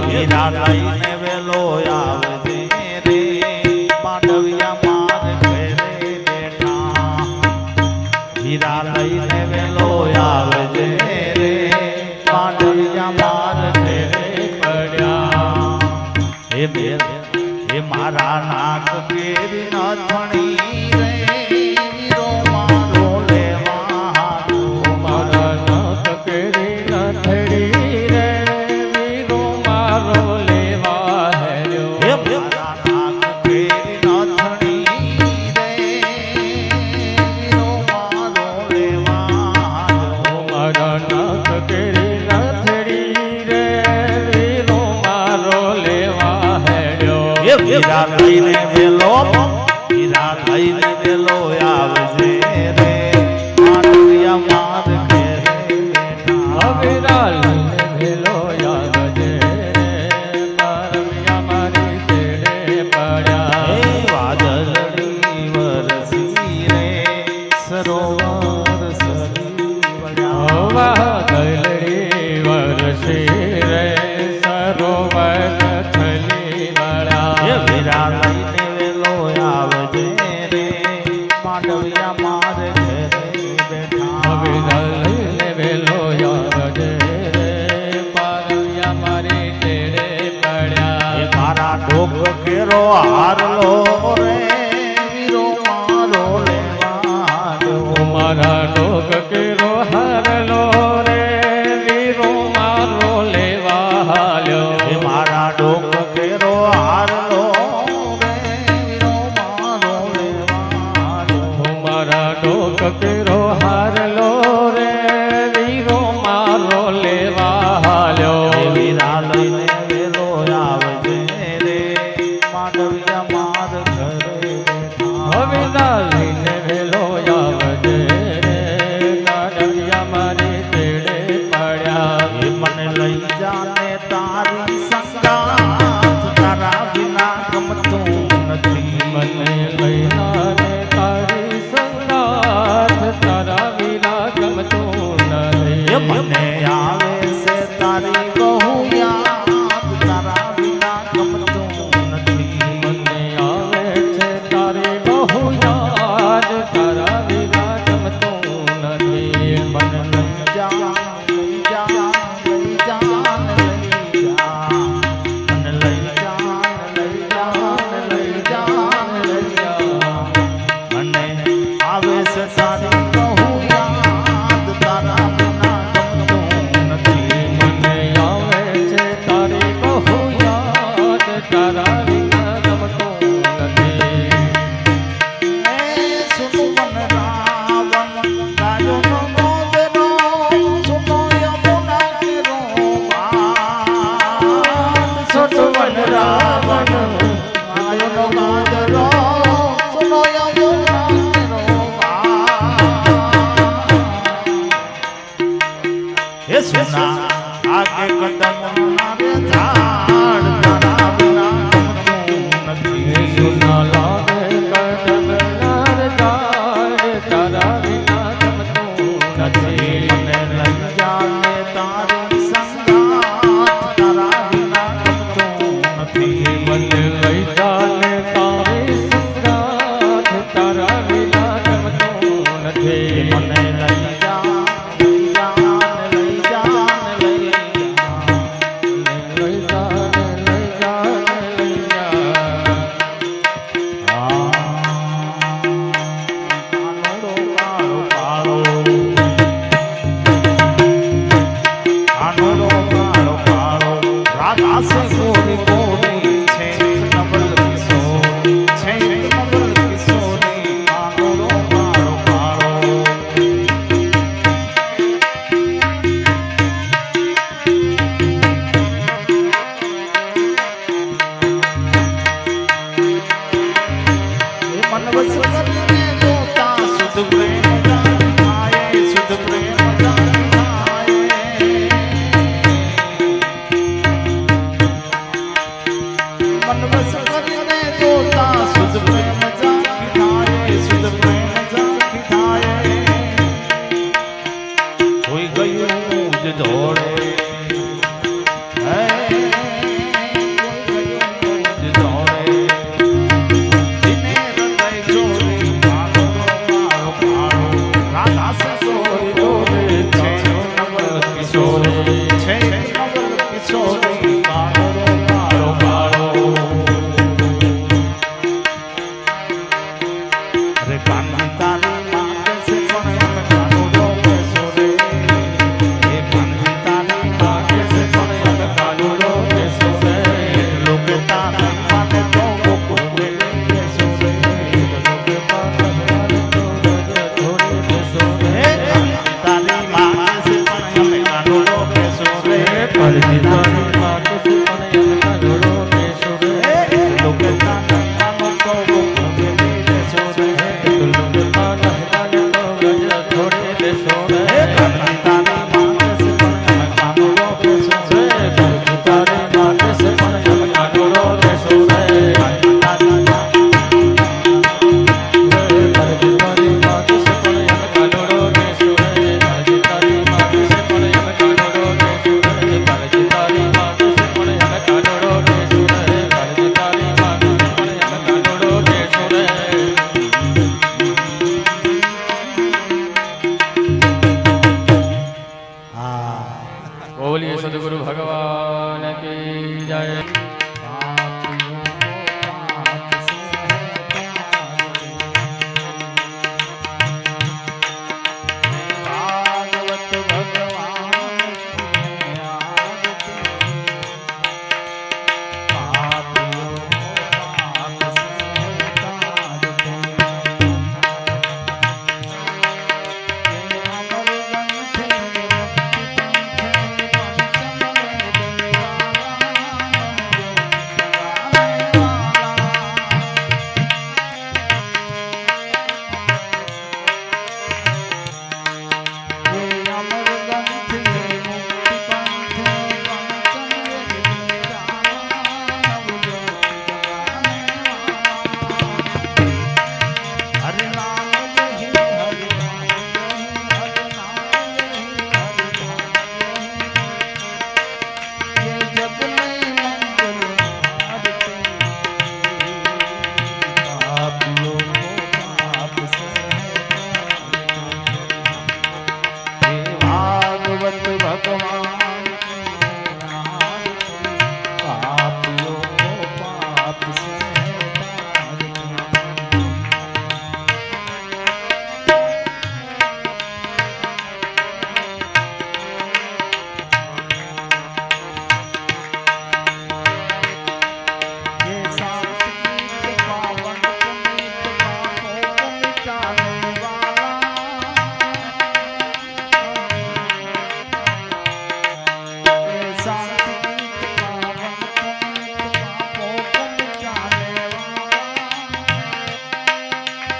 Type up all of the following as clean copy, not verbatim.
વીરા લઈને વેલો આવજે રે પાંડવિયા માર ઘરે બેઠા વીરા લઈને વેલો આવજે રે પાંડવિયા માર ઘરે પડ્યા હે મારા નાક કેરી ન થણી રે વીરો મારો લેવા મારા નાક કેરી ન થડી રે વીરો મારો લેવા હેર્યો હે મારા નાક કેરી ન થડી રે વીરો મારો લેવા મારા નાક કેરી ન થડી રે વીરો મારો લેવા હેર્યો વીરા લઈને વેલો આવજે રે પાંડવિયા માર ઘરે બેઠા વીરા લઈને વેલો આવજે રે પાંડવિયા મારી તેડે પડ્યા હે વાદળડી વરસી રે સરોવર સરી વળ્યા વાદળડી વરસી રે સરોવર થલી વળ્યા વીરા લઈને વેલો આવજે રે પાંડવિયા માર ઘરે બેઠા વીરા લઈને વેલો આવજે રે પાંડવિયા મારી તેડે પડ્યા મારા ઢોક કેરો હારલો રે વીરો મારો લેવા મારા ઢોક કેરો હારલો રે વીરો મારો લેવા હાલ્યો મારા ઢોક કેરો હારલો રે વીરો મારો લેવા મારા ઢોક કેરો હારલો રે વીરો મારો લેવા હાલ્યો વીરા લઈને વેલો આવજે રે પાંડવિયા માર ઘરે બેઠા વીરા લઈને વેલો આવજે રે પાંડવિયા મારી તેડે પડ્યા મને લઈ જાને તારી સંગાત તારા વિના ગમતું નથી મને લઈ જાને તારી સંગાત તારા વિના ગમતું નથી મને આવે છે તારી બહુ યાદ તારા વિના ગમતું નથી મને આવે છે તારી બહુ યાદ તારા વિના ગમતું નથી મને લઈ જા લઈ જા લઈ જા લઈ જા મને લઈ જા લઈ જા લઈ જા લઈ જા મને આવે છે તારી બહુ યાદ તારા વિના ગમતું નથી મને આવે છે તારી બહુ યાદ તારા વિના ગમતું નથી સુનો મન રાવણ ગાયો નો મોદરો સુનો યમુના કેરો બાદ સુનો મન રાવણ ગાયો નો મોદરો સુનો યમુના કેરો બાદ હે સુના આગે કદમ નારે ઝાડ તારા વિના ગમતું નથી સુના લાગે કદમ નારે ઝાડ તારા વિના ગમતું નથી મને લઈ જાને તારી સંગાત તારા વિના ગમતું નથી મને લઈ જાને તારી સંગાત તારા વિના ગમતું નથી મને લઈ જા લઈ જા લઈ જા લઈ જા લઈ જા લઈ જા કાનોડો કાળો કાળો કાનોડો કાળો કાળો રાધા સે ગોરી ગોરી છે નવલ કિશોર છે નવલ કિશોરી કાનોડો કાળો કાળો મન વસ કરીને જોતા શુદ્ધ પ્રેમ જાની થાય શુદ્ધ પ્રેમ જાની થાય की जय।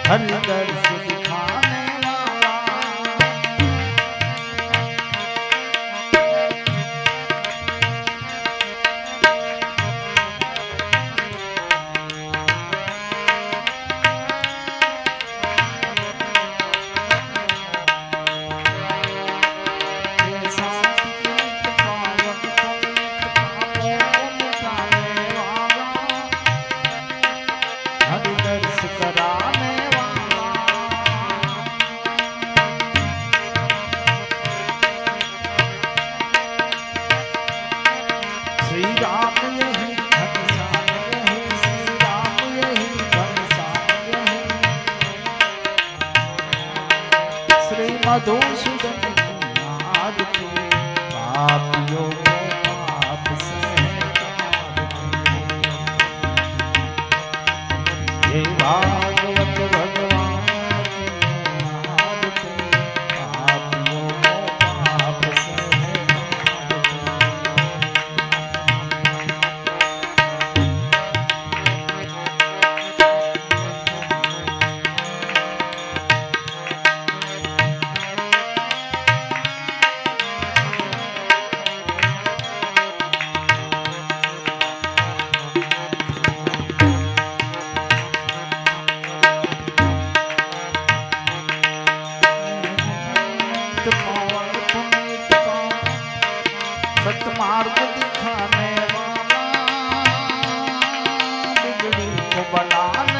हरि दर्श दिखाने हरि दर्श कराने श्री राम यही घनश्याम यही श्री राम यही घनश्याम यही श्री मधुसूदन आरती पापियों को पाप से हे भागवत भगवान की आरती पापियों को पाप से सतमार्ग दिखाने वाला बिगड़ी को बनाने